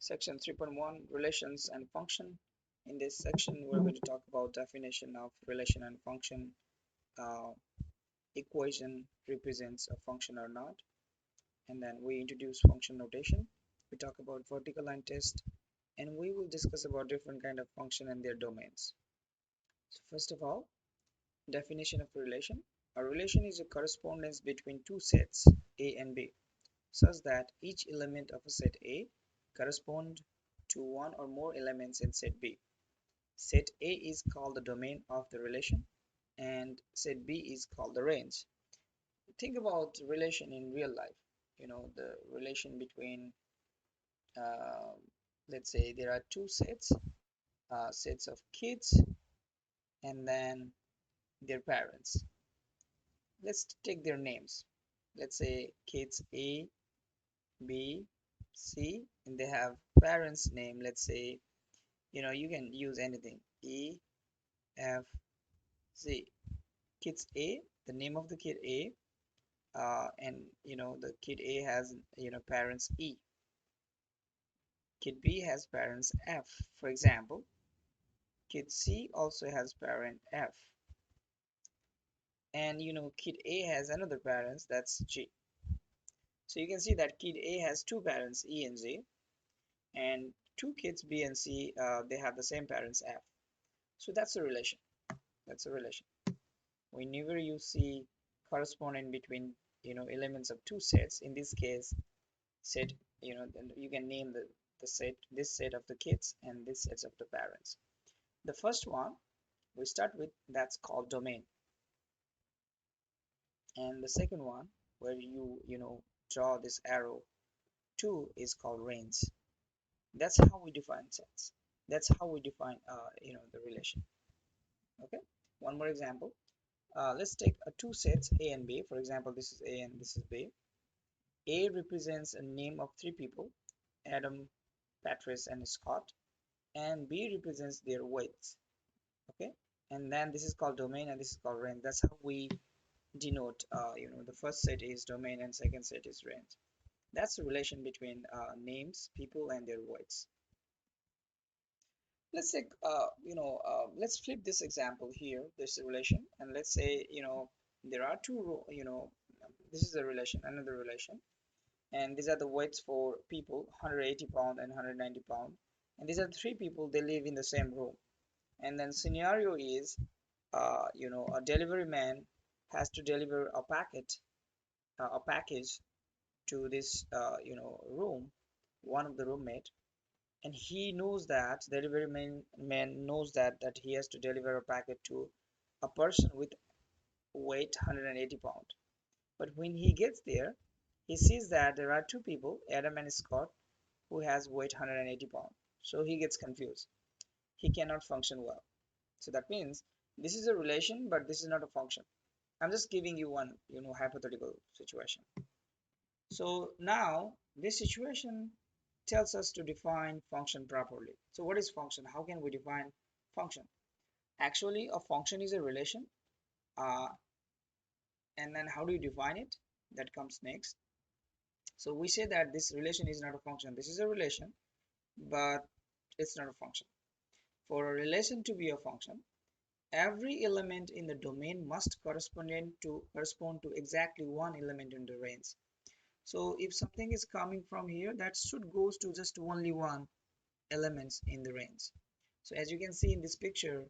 Section 3.1 Relations and Function. In this section, we're going to talk about definition of relation and function, equation represents a function or not, and then we introduce function notation. We talk about vertical line test, and we will discuss about different kind of function and their domains. So first of all, definition of relation. A relation is a correspondence between two sets A and B, such that each element of a set A correspond to one or more elements in set B. Set A is called the domain of the relation and set B is called the range. Think about relation in real life. The relation between, uh, let's say there are two sets of kids and then their parents. Let's take their names. Let's say kids A, B, C, and they have parents name. Let's say, you can use anything, E, F, Z. Kids A, the name of the kid A, and the kid A has parents E. Kid B has parents F, for example. Kid C also has parent F, and kid A has another parents, that's G. So you can see that kid A has two parents E and Z, and two kids B and C, they have the same parents F. So that's a relation. That's a relation. Whenever you see corresponding between elements of two sets, in this case set, you can name the set, this set of the kids and this sets of the parents. The first one we start with, that's called domain, and the second one where you draw this arrow to is called range. That's how we define sets. That's how we define the relation. Okay, one more example. Let's take two sets A and B. For example, this is A and this is B. A represents a name of three people, Adam, Patrice, and Scott, and B represents their weights. Okay, and then this is called domain and this is called range. That's how we denote, the first set is domain and second set is range. That's the relation between names, people, and their weights. Let's take, let's flip this example here, this relation, and let's say, there are two, this is a relation, another relation, and these are the weights for people, 180 pound and 190 pound, and these are three people, they live in the same room. And then scenario is, a delivery man has to deliver a package to this, room, one of the roommate, and he knows that delivery man knows that he has to deliver a packet to a person with weight 180 pound. But when he gets there, he sees that there are two people, Adam and Scott, who has weight 180 pound. So he gets confused. He cannot function well. So that means this is a relation, but this is not a function. I'm just giving you one, hypothetical situation. So now this situation tells us to define function properly. So what is function? How can we define function? Actually, a function is a relation. Uh, and then how do you define it? That comes next. So we say that this relation is not a function. This is a relation, but it's not a function. For a relation to be a function, every element in the domain must correspond to exactly one element in the range. So if something is coming from here, that should goes to just only one elements in the range. So as you can see in this picture,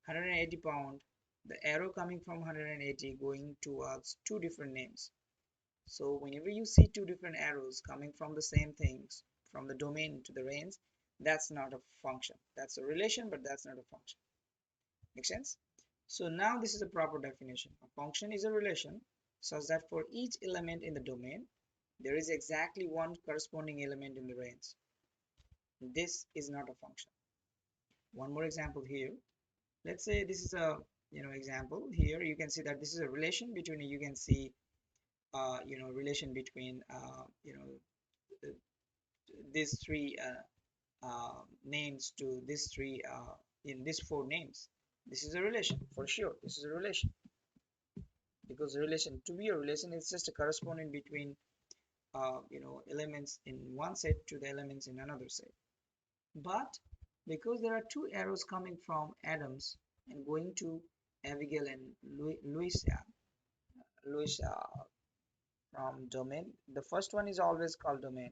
180 pound, the arrow coming from 180 going towards two different names. So whenever you see two different arrows coming from the same things, from the domain to the range, that's not a function. That's a relation, but that's not a function. Make sense? So now this is a proper definition. A function is a relation such that for each element in the domain, there is exactly one corresponding element in the range. This is not a function. One more example here. Let's say this is a example here. You can see that this is a relation between, you can see relation between these three names to these three in these four names. This is a relation for sure. This is a relation because relation, to be a relation, is just a corresponding between elements in one set to the elements in another set. But because there are two arrows coming from Adams and going to Abigail and Louisa from domain, the first one is always called domain,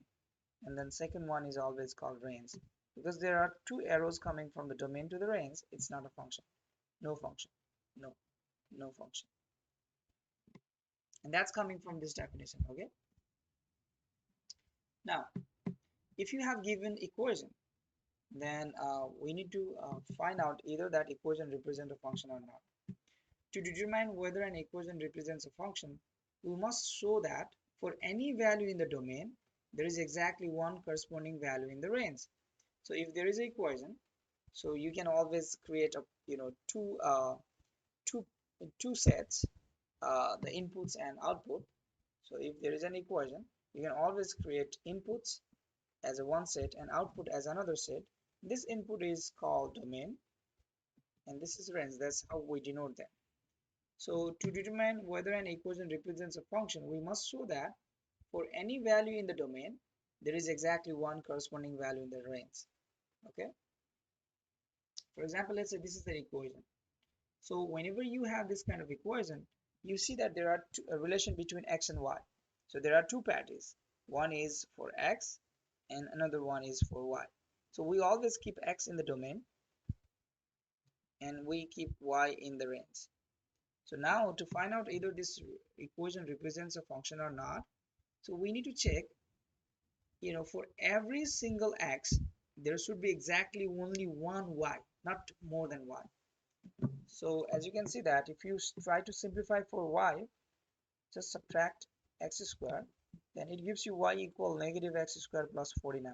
and then second one is always called range. Because there are two arrows coming from the domain to the range, it's not a function. No function. No, no function. And that's coming from this definition, okay? Now, if you have given equation, then we need to find out either that equation represents a function or not. To determine whether an equation represents a function, we must show that for any value in the domain, there is exactly one corresponding value in the range. So if there is an equation, so you can always create a two two sets, the inputs and output. So if there is an equation, you can always create inputs as a one set and output as another set. This input is called domain and this is range. That's how we denote them. So to determine whether an equation represents a function, we must show that for any value in the domain, there is exactly one corresponding value in the range. Okay. For example, let's say this is the equation. So whenever you have this kind of equation, you see that there are a relation between x and y. So there are two parties. One is for x and another one is for y. So we always keep x in the domain and we keep y in the range. So now to find out either this equation represents a function or not, so we need to check, for every single x, there should be exactly only one y, not more than y. So as you can see that if you try to simplify for y, just subtract x squared, then it gives you y equal negative x squared plus 49.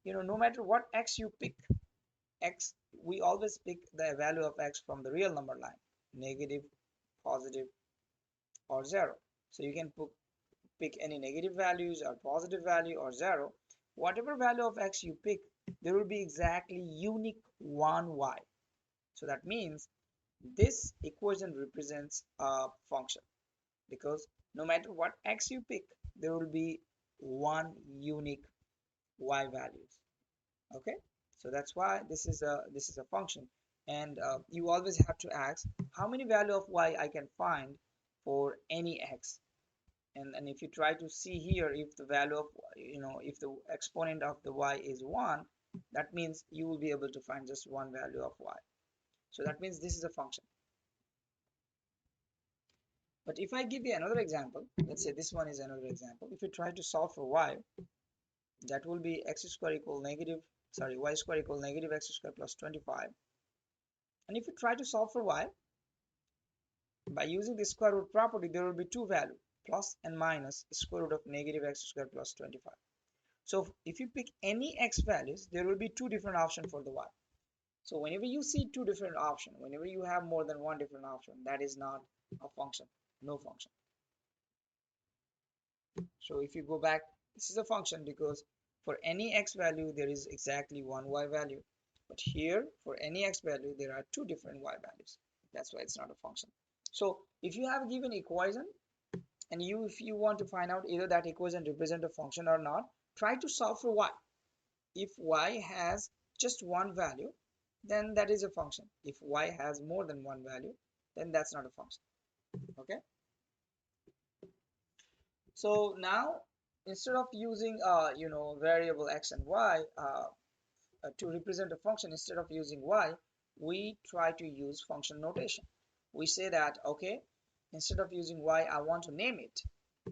No matter what x you pick, x, we always pick the value of x from the real number line, negative, positive, or 0. So you can pick any negative values or positive value or 0. Whatever value of x you pick, there will be exactly unique one y. So that means this equation represents a function, because no matter what x you pick, there will be one unique y values. Okay, so that's why this is a function. And you always have to ask how many value of y I can find for any x. And if you try to see here, if the value of if the exponent of the y is 1, that means you will be able to find just one value of y. So that means this is a function. But if I give you another example, let's say this one is another example. If you try to solve for y, that will be x square equal y square equal negative x square plus 25. And if you try to solve for y, by using the square root property, there will be two values, plus and minus square root of negative x square plus 25. So if you pick any x values, there will be two different options for the y. So whenever you see two different options, whenever you have more than one different option, that is not a function, no function. So if you go back, this is a function because for any x value, there is exactly one y value. But here, for any x value, there are two different y values. That's why it's not a function. So if you have given equation, and if you want to find out either that equation represents a function or not, try to solve for y. If y has just one value, then that is a function. If y has more than one value, then that's not a function. Okay. So now instead of using variable x and y to represent a function, instead of using y, we try to use function notation. We say that, okay, instead of using y, I want to name it.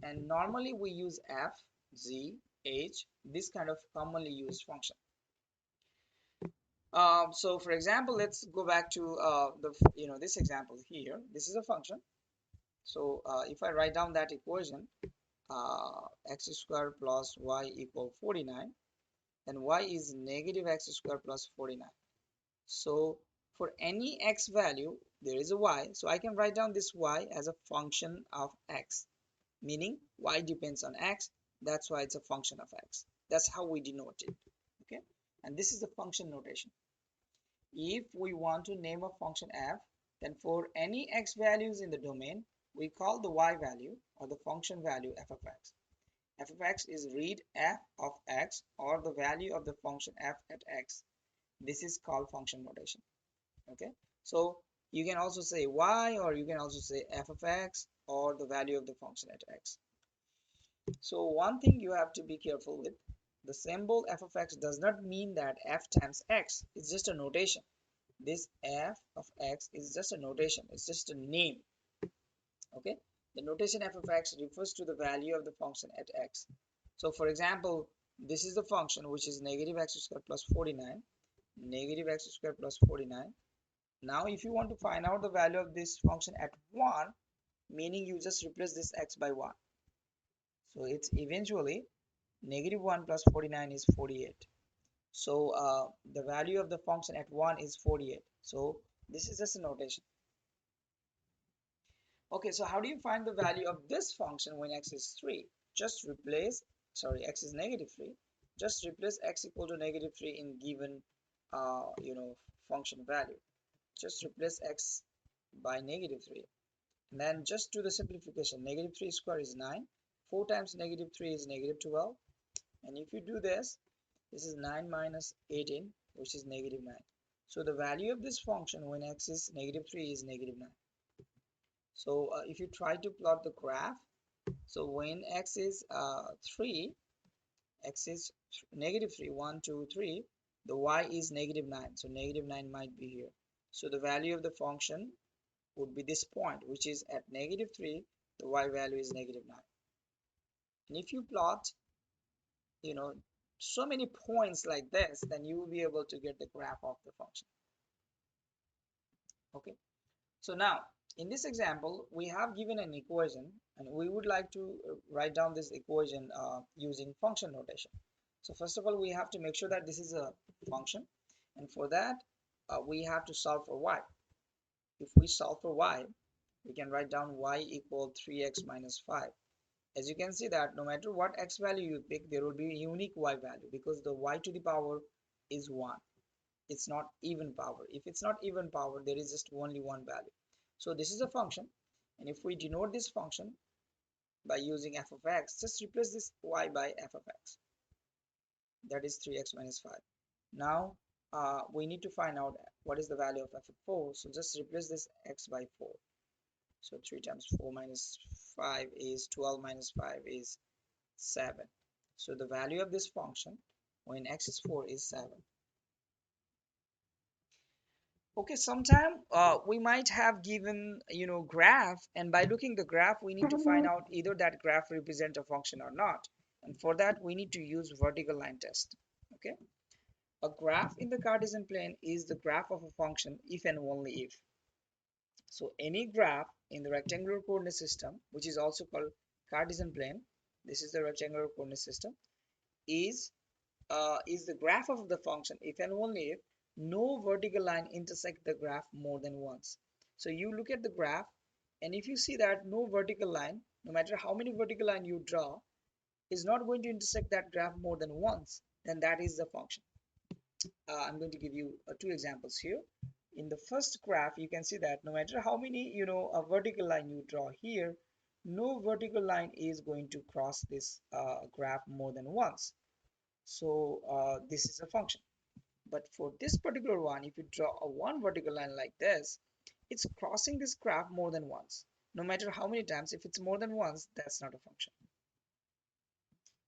And normally we use f, z, h, this kind of commonly used function. So for example, let's go back to this example here. This is a function. So if I write down that equation, x squared plus y equal 49, then y is negative x squared plus 49. So for any x value, there is a y. So I can write down this y as a function of x, meaning y depends on x. That's why it's a function of x. That's how we denote it. Okay, and this is the function notation. If we want to name a function f, then for any x values in the domain, we call the y value or the function value f of x. f of x is read f of x or the value of the function f at x. This is called function notation. Okay, so you can also say y, or you can also say f of x or the value of the function at x. So one thing you have to be careful with, the symbol f of x does not mean that f times x. It's just a notation. This f of x is just a notation, it's just a name. Okay, the notation f of x refers to the value of the function at x. So for example, this is the function which is negative x squared plus 49, negative x squared plus 49. Now if you want to find out the value of this function at 1, meaning you just replace this x by 1, so it's eventually negative 1 plus 49 is 48. So the value of the function at 1 is 48. So this is just a notation. Okay, so how do you find the value of this function when x is 3? Just replace, sorry, x is negative 3. Just replace x equal to negative 3 in given, function value. Just replace x by negative 3. And then just do the simplification. Negative 3 square is 9. 4 times negative 3 is negative 12. And if you do this, this is 9 minus 18, which is negative 9. So the value of this function when x is negative 3 is negative 9. So if you try to plot the graph, so when x is 3, x is negative 3, 1, 2, 3, the y is negative 9. So negative 9 might be here. So the value of the function would be this point, which is at negative 3, the y value is negative 9. And if you plot, you know, so many points like this, then you will be able to get the graph of the function. Okay. So now, in this example, we have given an equation, and we would like to write down this equation using function notation. So first of all, we have to make sure that this is a function, and for that, we have to solve for y. If we solve for y, we can write down y equal 3x minus 5. As you can see that no matter what x value you pick, there will be a unique y value because the y to the power is 1. It's not even power. If it's not even power, there is just only one value. So this is a function, and if we denote this function by using f of x, just replace this y by f of x. That is 3x minus 5. Now we need to find out what is the value of f of 4. So just replace this x by 4. So 3 times 4 minus 5 is 12 minus 5 is 7. So the value of this function when x is 4 is 7. Okay, sometime we might have given, graph, and by looking the graph, we need to find out either that graph represent a function or not. And for that, we need to use vertical line test. Okay, a graph in the Cartesian plane is the graph of a function if and only if. So any graph in the rectangular coordinate system, which is also called Cartesian plane, this is the rectangular coordinate system, is the graph of the function if and only if no vertical line intersect the graph more than once. So you look at the graph, and if you see that no vertical line, no matter how many vertical line you draw, is not going to intersect that graph more than once, then that is the function. I'm going to give you two examples here. In the first graph, you can see that no matter how many a vertical line you draw here, no vertical line is going to cross this graph more than once. So this is a function. But for this particular one, if you draw a one vertical line like this, it's crossing this graph more than once. No matter how many times, if it's more than once, that's not a function.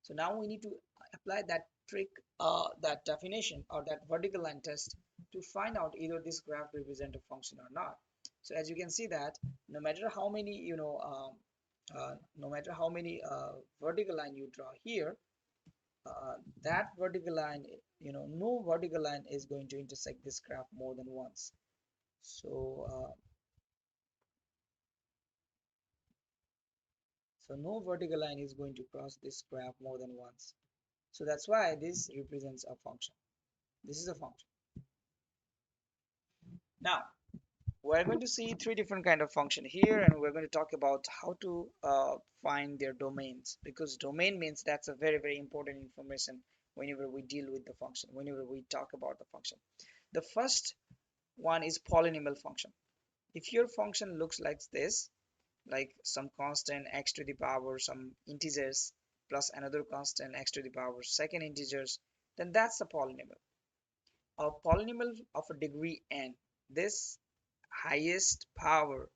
So now we need to apply that trick, that definition or that vertical line test to find out either this graph represents a function or not. So as you can see that no matter how many, no matter how many vertical line you draw here, that vertical line, no vertical line is going to intersect this graph more than once. So no vertical line is going to cross this graph more than once. So that's why this represents a function. This is a function. Now we're going to see three different kind of function here, and we're going to talk about how to find their domains, because domain means that's a very, very important information whenever we deal with the function, whenever we talk about the function. The first one is polynomial function. If your function looks like this, like some constant x to the power some integers, plus another constant x to the power second integers, then that's a polynomial. A polynomial of a degree n, this highest power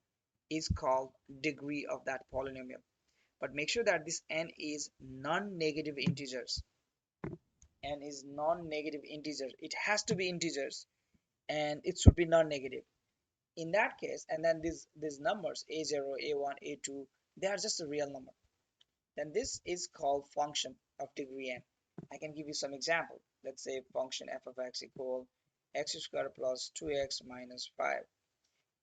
is called degree of that polynomial. But make sure that this n is non-negative integers. N is non-negative integer. It has to be integers and it should be non-negative. In that case, and then these numbers a0, a1, a2, they are just a real number. Then this is called function of degree n. I can give you some example. Let's say function f of x equal x squared plus 2x minus 5.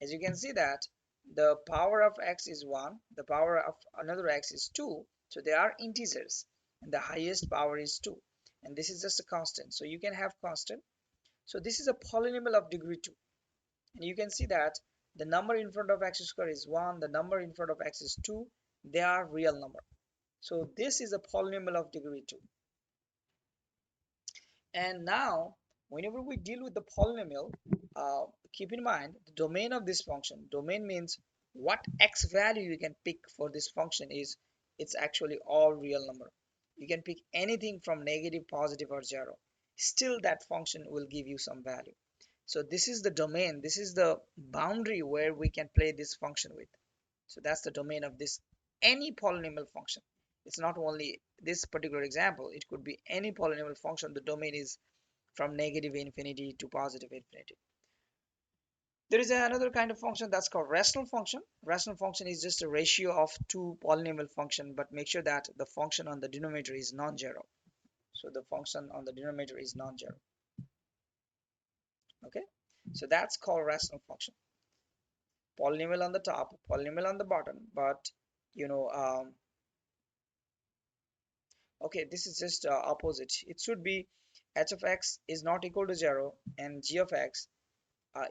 As you can see that the power of x is 1, the power of another x is 2, so they are integers, and the highest power is 2, and this is just a constant, so you can have constant. So this is a polynomial of degree 2, and you can see that the number in front of x squared is 1, the number in front of x is 2, they are real number. So this is a polynomial of degree 2. And now whenever we deal with the polynomial, keep in mind the domain of this function. Domain means what x value you can pick for this function is, it's actually all real number. You can pick anything from negative, positive, or 0. Still that function will give you some value. So this is the domain, this is the boundary where we can play this function with. So that's the domain of this any polynomial function. It's not only this particular example, it could be any polynomial function. The domain is from negative infinity to positive infinity. There is another kind of function that's called rational function. Rational function is just a ratio of two polynomial function, but make sure that the function on the denominator is non-zero. So the function on the denominator is non-zero. Okay, so that's called rational function. Polynomial on the top, polynomial on the bottom, but you know, okay, this is just opposite. It should be h of x is not equal to 0 and g of x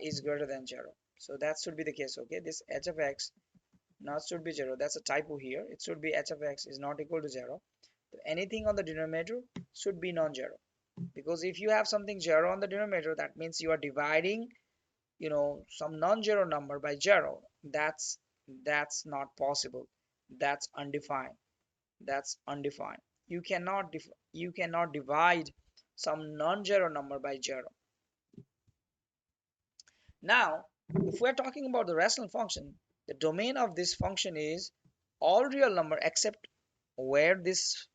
is greater than 0. So that should be the case. Okay, this h of x not should be 0. That's a typo here. It should be h of x is not equal to 0. Anything on the denominator should be non-zero, because if you have something 0 on the denominator, that means you are dividing, you know, some non-zero number by 0. That's not possible. That's undefined. That's undefined. You cannot divide some non-zero number by 0. Now if we're talking about the rational function, the domain of this function is all real number except where this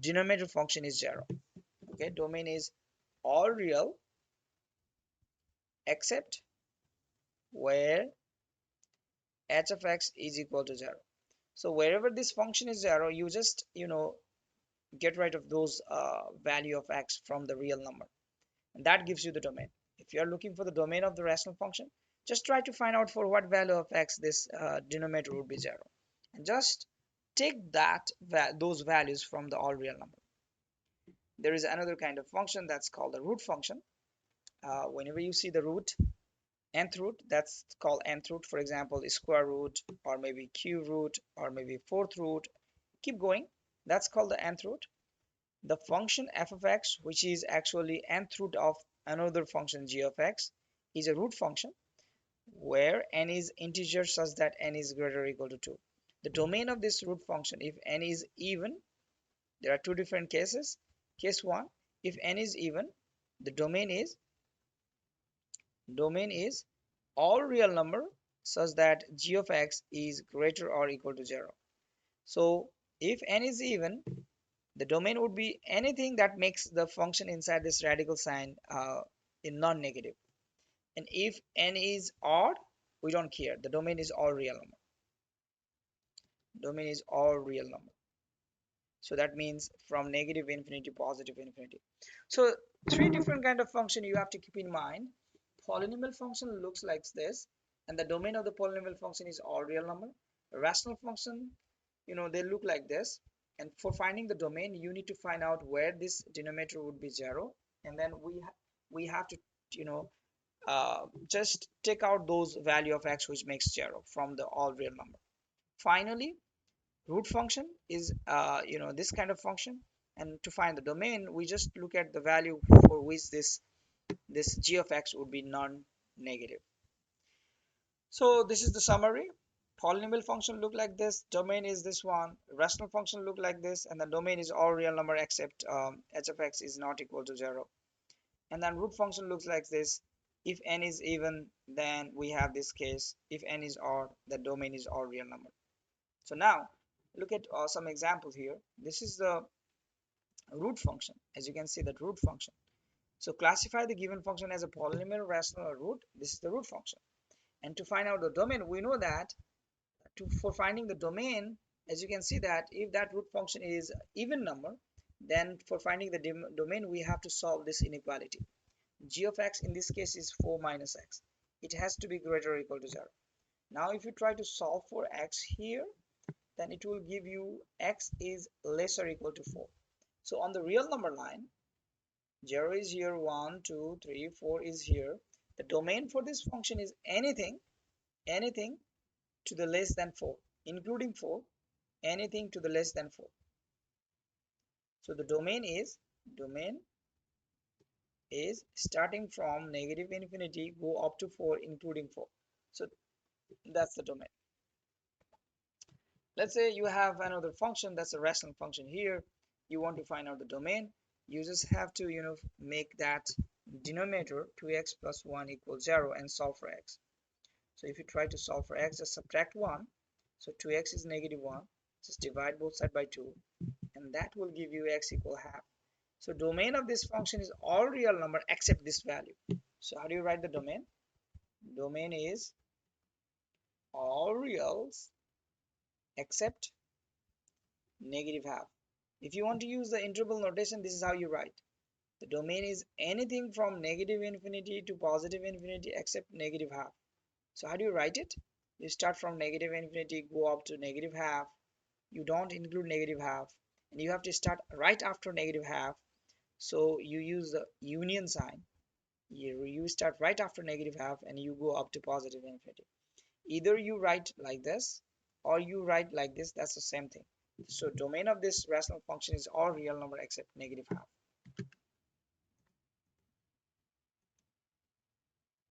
denominator function is 0. Okay, domain is all real except where h of x is equal to 0. So wherever this function is 0, you just, you know, get rid of those value of x from the real number, and that gives you the domain. If you are looking for the domain of the rational function, just try to find out for what value of x this denominator would be 0, and just take those values from the all real number. There is another kind of function that's called the root function. Whenever you see the root, nth root, that's called nth root. For example, square root, or maybe cube root, or maybe fourth root, keep going, that's called the nth root. The function f of x, which is actually nth root of another function g of x, is a root function where n is integer such that n is greater or equal to 2. The domain of this root function, if n is even, there are two different cases. Case 1, if n is even, the domain is all real number such that g of x is greater or equal to 0. So if n is even, the domain would be anything that makes the function inside this radical sign in non-negative. And if n is odd, we don't care. The domain is all real number. Domain is all real number. So that means from negative infinity to positive infinity. So three different kind of function you have to keep in mind. Polynomial function looks like this, and the domain of the polynomial function is all real number. A rational function, you know, they look like this, and for finding the domain you need to find out where this denominator would be 0, and then we have to, you know, just take out those value of x which makes 0 from the all real number. Finally, root function is you know, this kind of function, and to find the domain we just look at the value for which this g of x would be non-negative. So this is the summary. Polynomial function look like this, domain is this one, rational function look like this, and the domain is all real number except h of x is not equal to 0. And then root function looks like this. If n is even, then we have this case. If n is odd, the domain is all real number. So now look at some examples here. This is the root function. As you can see, that root function. So classify the given function as a polynomial, rational, or root. This is the root function. And to find out the domain, we know that for finding the domain, as you can see, that if that root function is even number, then for finding the domain we have to solve this inequality. G of x in this case is 4 minus x. It has to be greater or equal to 0. Now if you try to solve for x here, then it will give you x is less or equal to 4. So on the real number line, 0 is here, 1 2 3 4 is here. The domain for this function is anything to the less than 4, including 4, anything to the less than 4. So the domain is starting from negative infinity go up to 4 including 4. So that's the domain. Let's say you have another function that's a rational function here. You want to find out the domain. You just have to make that denominator 2x plus 1 equals 0 and solve for x. So if you try to solve for x, just subtract 1. So 2x is negative 1. Just divide both sides by 2, and that will give you x equal half. So domain of this function is all real number except this value. So how do you write the domain? Domain is all reals except negative half. If you want to use the interval notation, this is how you write. The domain is anything from negative infinity to positive infinity except negative half. So how do you write it? You start from negative infinity, go up to negative half. You don't include negative half, and you have to start right after negative half. So you use the union sign. You start right after negative half and you go up to positive infinity. Either you write like this or you write like this, that's the same thing. So domain of this rational function is all real number except negative half.